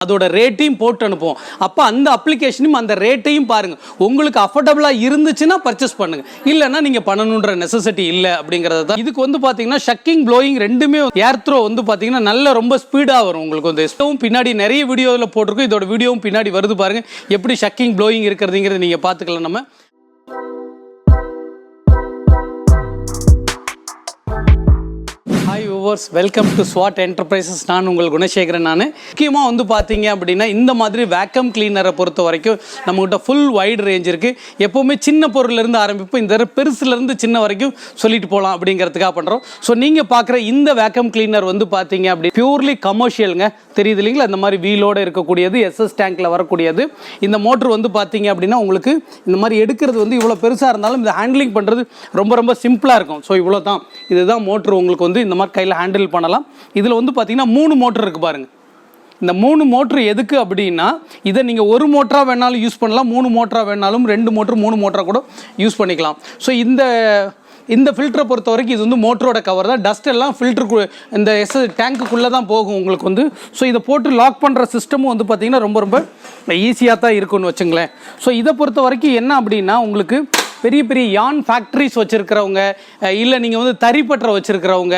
அதோட ரேட்டையும் போட்டு அனுப்புவோம். அப்போ அந்த அப்ளிகேஷனும் அந்த ரேட்டையும் பாருங்கள். உங்களுக்கு அஃபோர்டபுளாக இருந்துச்சுன்னா பர்ச்சேஸ் பண்ணுங்கள், இல்லைன்னா நீங்கள் பண்ணணுன்ற நெசசிட்டி இல்லை அப்படிங்கிறது தான். இதுக்கு வந்து பார்த்தீங்கன்னா ஷக்கிங் ப்ளோயிங் ரெண்டுமே ஏர் த்ரோ வந்து பார்த்தீங்கன்னா நல்ல ரொம்ப ஸ்பீடாக வரும். உங்களுக்கு வந்து எஸ்டவும் பின்னாடி நிறைய வீடியோவில் போட்டிருக்கோம். இதோட வீடியோவும் பின்னாடி வருது பாருங்கள், எப்படி ஷக்கிங் ப்ளோயிங் இருக்கிறதுங்கிறது நீங்கள் பார்த்துக்கலாம். நம்ம hi viewers, welcome to Swad enterprises. நான் உங்கள் குணசேகரன். நான் முக்கியமாக வந்து பார்த்தீங்க அப்படின்னா இந்த மாதிரி வேக்கம் கிளீனரை பொறுத்த வரைக்கும் நம்மகிட்ட ஃபுல் வைட் ரேஞ்ச் இருக்குது. எப்போவுமே சின்ன பொருள்லேருந்து ஆரம்பிப்போம், இந்த பெருசுலேருந்து சின்ன வரைக்கும் சொல்லிட்டு போகலாம் அப்படிங்கிறதுக்காக பண்ணுறோம். ஸோ நீங்கள் பார்க்குற இந்த வேக்கம் கிளீனர் வந்து பார்த்தீங்க அப்படி பியூர்லி கமர்ஷியலுங்க, தெரியுது இல்லைங்களா? இந்த மாதிரி வீலோடு இருக்கக்கூடியது, எஸ்எஸ் டேங்கில் வரக்கூடியது. இந்த மோட்ரு வந்து பார்த்தீங்க அப்படின்னா உங்களுக்கு இந்த மாதிரி எடுக்கிறது வந்து இவ்வளோ பெருசாக இருந்தாலும் இந்த ஹேண்ட்லிங் பண்ணுறது ரொம்ப ரொம்ப சிம்பிளாக இருக்கும். ஸோ இவ்வளோ தான், இதுதான் மோட்ரு. உங்களுக்கு வந்து இந்த மாதிரி கையில் ஹேண்டில் பண்ணலாம். இதில் வந்து பார்த்தீங்கன்னா 3 மோட்டர் இருக்குது பாருங்கள். இந்த 3 மோட்ரு எதுக்கு அப்படின்னா, இதை நீங்கள் ஒரு மோட்டராக வேணாலும் யூஸ் பண்ணலாம், 3 மோட்டராக வேணாலும் 2 மோட்ரு 3 மோட்டராக கூட யூஸ் பண்ணிக்கலாம். ஸோ இந்த ஃபில்டரை பொறுத்த வரைக்கும் இது வந்து மோட்டரோட கவர் தான். டஸ்ட் எல்லாம் ஃபில்டருக்கு இந்த டேங்க்குள்ளே தான் போகும் உங்களுக்கு வந்து. ஸோ இதை போட்டு லாக் பண்ணுற சிஸ்டமும் வந்து பார்த்திங்கன்னா ரொம்ப ரொம்ப ஈஸியாக தான் இருக்குன்னு வச்சுங்களேன். ஸோ இதை பொறுத்த வரைக்கும் என்ன அப்படின்னா, உங்களுக்கு பெரிய பெரிய யான் ஃபேக்ட்ரிஸ் வச்சுருக்கிறவங்க, இல்லை நீங்கள் வந்து தறிப்பற்ற வச்சுருக்கிறவங்க,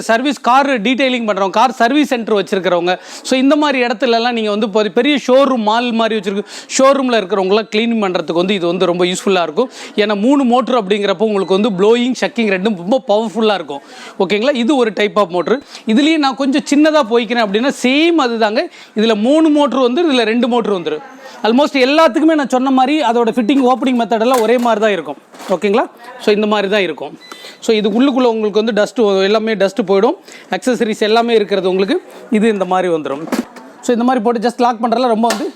சர்வீஸ் கார் டீட்டெயிலிங் பண்ணுறவங்க, கார் சர்வீஸ் சென்டர் வச்சுருக்கிறவங்க, ஸோ இந்த மாதிரி இடத்துலலாம் நீங்கள் வந்து பெரிய ஷோரூம் மால் மாதிரி வச்சுருக்கு ஷோரூமில் இருக்கிறவங்களாம் க்ளீன் பண்ணுறதுக்கு வந்து இது வந்து ரொம்ப யூஸ்ஃபுல்லாக இருக்கும். ஏன்னா 3 மோட்ரு அப்படிங்கிறப்போ உங்களுக்கு வந்து ப்ளோயிங் ஷக்கிங் ரெண்டும் ரொம்ப பவர்ஃபுல்லாக இருக்கும். ஓகேங்களா? இது ஒரு டைப் ஆஃப் மோட்ரு. இதுலேயும் நான் கொஞ்சம் சின்னதாக போய்க்கிறேன் அப்படின்னா சேம் அதுதாங்க. இதில் 3 மோட்ரு வந்து இதில் 2 மோட்ரு வந்துடும். ஆல்மோஸ்ட் எல்லாத்துக்குமே நான் சொன்ன மாதிரி அதோட ஃபிட்டிங் ஓப்பனிங் மெத்தடெல்லாம் ஒரே மாதிரி தான் இருக்கும். ஓகேங்களா? ஸோ இந்த மாதிரி தான் இருக்கும். ஸோ இது உள்ளுக்குள்ளே உங்களுக்கு வந்து டஸ்ட்டு எல்லாமே டஸ்ட்டு போயிடும். அக்சசரிஸ் எல்லாமே இருக்கிறது உங்களுக்கு இது இந்த மாதிரி வந்துடும். ஸோ இந்த மாதிரி போட்டு ஜஸ்ட் லாக் பண்ணுறதுல ரொம்ப வந்து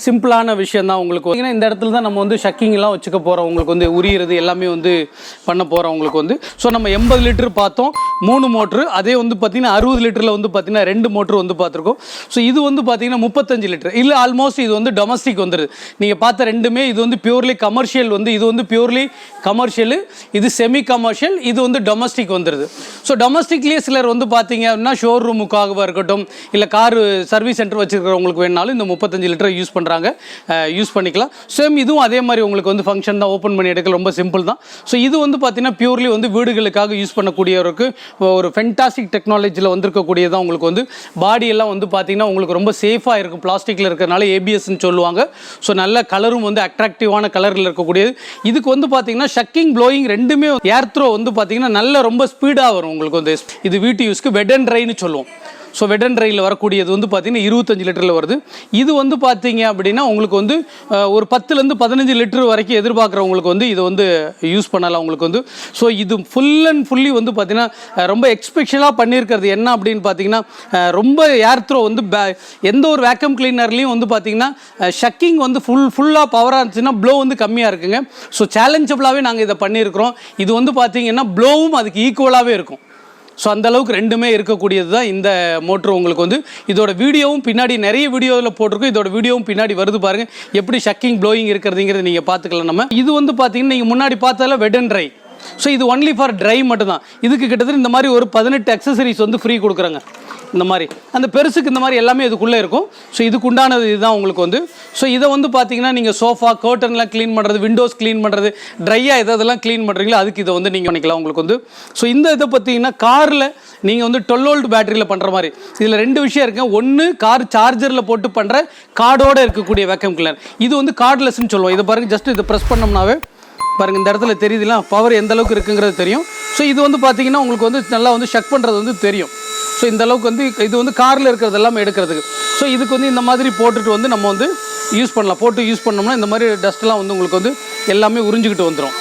சிம்பிளான விஷயம் தான். உங்களுக்கு ஏன்னா இந்த இடத்துல தான் நம்ம வந்து ஷக்கிங்லாம் வச்சுக்க போகிறோம். உங்களுக்கு வந்து உரியிறது எல்லாமே வந்து பண்ண போகிறோம் உங்களுக்கு வந்து. ஸோ நம்ம 80 லிட்டர் பார்த்தோம் 3 மோட்ரு. அதே வந்து பார்த்திங்கன்னா 60 லிட்டரில் வந்து பார்த்திங்கன்னா 2 மோட்ரு வந்து பார்த்துருக்கோம். ஸோ இது வந்து பார்த்திங்கன்னா 35 லிட்டர் இல்லை ஆல்மோஸ்ட் இது வந்து டொமஸ்டிக் வந்துடுது. நீங்கள் பார்த்த ரெண்டுமே இது வந்து பியூர்லி கமர்ஷியல் வந்து, இது வந்து பியூர்லி கமர்ஷியல், இது செமி கமர்ஷியல், இது வந்து டொமஸ்டிக் வந்துடுது. ஸோ டொமஸ்டிக்லேயே சிலர் வந்து பார்த்திங்க அப்படின்னா ஷோரூமுக்காக இருக்கட்டும், இல்லை கார் சர்வீஸ் சென்டர் வச்சுருக்கிறவங்களுக்கு வேணாலும் இந்த 35 லிட்டர் யூஸ் பண்ணிக்கலாம். சேம் இதுவும் அதே மாதிரி உங்களுக்கு வந்து ஃபங்க்ஷன் தான், ஓப்பன் பண்ணி எடுக்க ரொம்ப சிம்பிள் தான். ஸோ இது வந்து பார்த்தீங்கன்னா பியூர்லி வந்து வீடுகளுக்காக யூஸ் பண்ணக்கூடியவருக்கு ஒரு ஃபென்டாஸ்டிக் டெக்னாலஜியில் வந்திருக்கக்கூடியதான். உங்களுக்கு வந்து பாடியெல்லாம் வந்து பார்த்தீங்கன்னா உங்களுக்கு ரொம்ப சேஃபாக இருக்கும். பிளாஸ்டிக்கில் இருக்கிறனால ABSன்னு சொல்லுவாங்க. ஸோ நல்ல கலரும் வந்து அட்ராக்டிவான கலரில் இருக்கக்கூடியது. இதுக்கு வந்து பார்த்தீங்கன்னா ஷக்கிங் ப்ளோயிங் ரெண்டுமே ஏர் த்ரோ வந்து பார்த்தீங்கன்னா நல்ல ரொம்ப ஸ்பீடாக வரும் உங்களுக்கு வந்து. இது வீட்டு யூஸ்க்கு வெட் அண்ட் ட்ரைன்னு சொல்லுவோம். ஸோ வெட் அண்ட் ட்ரையில் வரக்கூடியது வந்து பார்த்திங்கன்னா 25 லிட்டரில் வருது. இது வந்து பார்த்தீங்க அப்படின்னா உங்களுக்கு வந்து ஒரு 10லேருந்து 15 லிட்டர் வரைக்கும் எதிர்பார்க்குறவங்களுக்கு வந்து இதை வந்து யூஸ் பண்ணலாம் உங்களுக்கு வந்து. ஸோ இது ஃபுல் அண்ட் ஃபுல்லி வந்து பார்த்திங்கன்னா ரொம்ப எக்ஸ்பெஷலாக பண்ணியிருக்கிறது என்ன அப்படின்னு பார்த்தீங்கன்னா, ரொம்ப ஏர் த்ரோ வந்து எந்த ஒரு வேக்கம் கிளீனர்லேயும் வந்து பார்த்திங்கன்னா ஷக்கிங் வந்து ஃபுல்லாக பவராக இருந்துச்சுன்னா ப்ளோ வந்து கம்மியாக இருக்குங்க. ஸோ சேலஞ்சபிளாகவே நாங்கள் இதை பண்ணியிருக்கிறோம். இது வந்து பார்த்திங்கன்னா ப்ளோவும் அதுக்கு ஈக்குவலாகவே இருக்கும். ஸோ அந்தளவுக்கு ரெண்டுமே இருக்கக்கூடியது தான் இந்த மோட்ரு. உங்களுக்கு வந்து இதோட வீடியோவும் பின்னாடி நிறைய வீடியோவில் போட்டிருக்கோம். இதோட வீடியோவும் பின்னாடி வருது பாருங்கள், எப்படி ஷக்கிங் ப்ளோயிங் இருக்கிறதுங்கிறது நீங்கள் பார்த்துக்கலாம். நம்ம இது வந்து பார்த்தீங்கன்னா நீங்கள் முன்னாடி பார்த்தால வெட் அண்ட் ட்ரை. ஸோ இது ஒன்லி ஃபார் ட்ரை மட்டும்தான். இதுக்கு கிட்டத்தட்ட இந்த மாதிரி ஒரு 18 அக்சசரிஸ் வந்து ஃப்ரீ கொடுக்குறாங்க. இந்த மாதிரி அந்த பெருசுக்கு இந்த மாதிரி எல்லாமே இதுக்குள்ளே இருக்கும். ஸோ இதுக்கு உண்டானது இதுதான் உங்களுக்கு வந்து. ஸோ இதை வந்து பார்த்தீங்கன்னா நீங்கள் சோஃபா கர்ட்டன்லாம் க்ளீன் பண்ணுறது, விண்டோஸ் க்ளீன் பண்ணுறது, ட்ரையாக எதெல்லாம் க்ளீன் பண்ணுறீங்களோ அதுக்கு இதை வந்து நீங்கள் பண்ணிக்கலாம் உங்களுக்கு வந்து. ஸோ இந்த இதை பார்த்தீங்கன்னா காரில் நீங்கள் வந்து 12 வோல்ட் பேட்டரியில் பண்ணுற மாதிரி இதில் 2 விஷயம் இருக்குது. ஒன்று கார் சார்ஜரில் போட்டு பண்ணுற கார்டோடு இருக்கக்கூடிய வேக்கம் கிளீனர். இது வந்து கார்ட்லெஸ்ன்னு சொல்லுவோம். இதை பாருங்கள், ஜஸ்ட் இதை ப்ரெஸ் பண்ணோம்னாவே பாருங்கள் இந்த இடத்துல தெரியுதுல பவர் எந்த அளவுக்கு இருக்குங்கிறது தெரியும். ஸோ இது வந்து பார்த்தீங்கன்னா உங்களுக்கு வந்து நல்லா வந்து ஷக் பண்ணுறது வந்து தெரியும். ஸோ இந்த அளவுக்கு வந்து இது வந்து காரில் இருக்கிறது எல்லாமே எடுக்கிறதுக்கு. ஸோ இதுக்கு வந்து இந்த மாதிரி போட்டுட்டு வந்து நம்ம வந்து யூஸ் பண்ணலாம். போட்டு யூஸ் பண்ணோம்னா இந்த மாதிரி டஸ்ட்லாம் வந்து உங்களுக்கு வந்து எல்லாமே உறிஞ்சிக்கிட்டு வந்துடும்.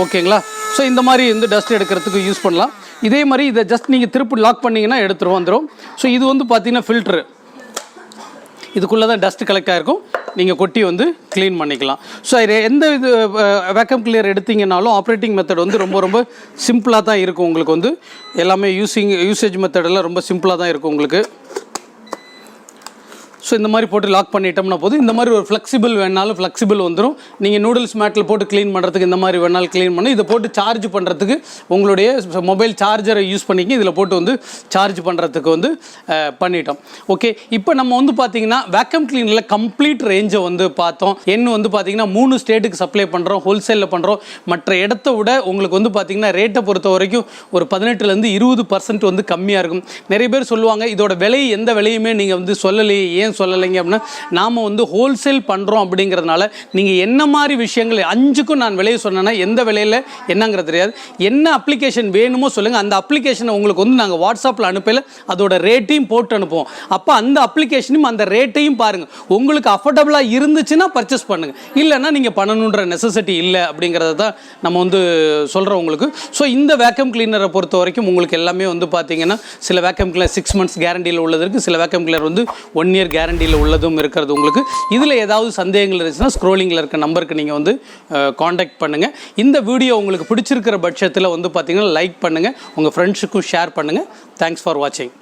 ஓகேங்களா? ஸோ இந்த மாதிரி வந்து டஸ்ட் எடுக்கிறதுக்கு யூஸ் பண்ணலாம். இதே மாதிரி இதை ஜஸ்ட் நீங்கள் திருப்பி லாக் பண்ணிங்கன்னா எடுத்துரும் வந்துடும். ஸோ இது வந்து பார்த்தீங்கன்னா ஃபில்ட்ரு, இதுக்குள்ளே தான் டஸ்ட்டு கலெக்ட் ஆகிருக்கும். நீங்கள் கொட்டி வந்து க்ளீன் பண்ணிக்கலாம். ஸோ எந்த இது வேக்கம் கிளியர் எடுத்திங்கனாலும் ஆப்ரேட்டிங் மெத்தட் வந்து ரொம்ப ரொம்ப சிம்பிளாக தான் இருக்கும். உங்களுக்கு வந்து எல்லாமே யூசேஜ் மெத்தடெல்லாம் ரொம்ப சிம்பிளாக தான் இருக்கும் உங்களுக்கு. ஸோ இந்த மாதிரி போட்டு லாக் பண்ணிட்டோம்னா போதும். இந்த மாதிரி ஒரு ஃப்ளெக்சிபிள் வேணாலும் ஃப்ளெக்சிபிள் வந்துடும். நீங்கள் நூடுல்ஸ் மேட்டில் போட்டு க்ளீன் பண்ணுறதுக்கு இந்த மாதிரி வேணாலும் க்ளீன் பண்ணி இதை போட்டு சார்ஜ் பண்ணுறதுக்கு உங்களுடைய மொபைல் சார்ஜரை யூஸ் பண்ணிக்கி இதில் போட்டு வந்து சார்ஜ் பண்ணுறதுக்கு வந்து பண்ணிட்டோம். ஓகே, இப்போ நம்ம வந்து பார்த்தீங்கன்னா வேக்கம் கிளீனரில் கம்ப்ளீட் ரேஞ்சை வந்து பார்த்தோம். வந்து பார்த்தீங்கன்னா 3 ஸ்டேட்டுக்கு சப்ளை பண்ணுறோம், ஹோல்சேலில் பண்ணுறோம். மற்ற இடத்த விட உங்களுக்கு வந்து பார்த்தீங்கன்னா ரேட்டை பொறுத்த வரைக்கும் ஒரு 18% 20% வந்து கம்மியாக இருக்கும். நிறைய பேர் சொல்லுவாங்க இதோட விலை எந்த விலையுமே நீங்கள் வந்து சொல்லலையே, ஏன் சொல்லலைங்க அப்படின்னா நாம் வந்து ஹோல்சேல் பண்ணுறோம் அப்படிங்கிறதுனால நீங்கள் என்ன மாதிரி விஷயங்கள் 5க்கும் நான் விலையை சொன்னேன்னா எந்த விலையில் என்னங்கிறது தெரியாது. என்ன அப்ளிகேஷன் வேணுமோ சொல்லுங்கள், அந்த அப்ளிகேஷனை உங்களுக்கு வந்து நாங்கள் வாட்ஸ்அப்பில் அனுப்பல அதோட ரேட்டையும் போட்டு அனுப்புவோம். அப்போ அந்த அப்ளிகேஷனையும் அந்த ரேட்டையும் பாருங்கள். உங்களுக்கு அஃபோர்டபுளாக இருந்துச்சுன்னா பர்ச்சேஸ் பண்ணுங்கள், இல்லைன்னா நீங்கள் பண்ணணுன்ற நெசசிட்டி இல்லை அப்படிங்கிறத தான் நம்ம வந்து சொல்கிறோம் உங்களுக்கு. ஸோ இந்த வேக்கம் கிளீனரை பொறுத்த வரைக்கும் உங்களுக்கு எல்லாமே வந்து பார்த்தீங்கன்னா சில வேக்கம் கிளீனர் 6 months கேரண்டியில் உள்ளது இருக்குது, சில வேக்கம் கிளீனர் வந்து 1 year கேரண்டியில் உள்ளதும் இருக்கிறது உங்களுக்கு. இதில் ஏதாவது சந்தேகங்கள் இருந்துச்சுன்னா ஸ்க்ரோலிங்கில் இருக்க நம்பருக்கு நீங்கள் வந்து காண்டாக்ட் பண்ணுங்கள். இந்த வீடியோ உங்களுக்கு பிடிச்சிருக்கிற பட்சத்தில் வந்து பார்த்தீங்கன்னா லைக் பண்ணுங்கள், உங்கள் ஃப்ரெண்ட்ஸுக்கும் ஷேர் பண்ணுங்கள். தேங்க்ஸ் ஃபார் வாட்சிங்.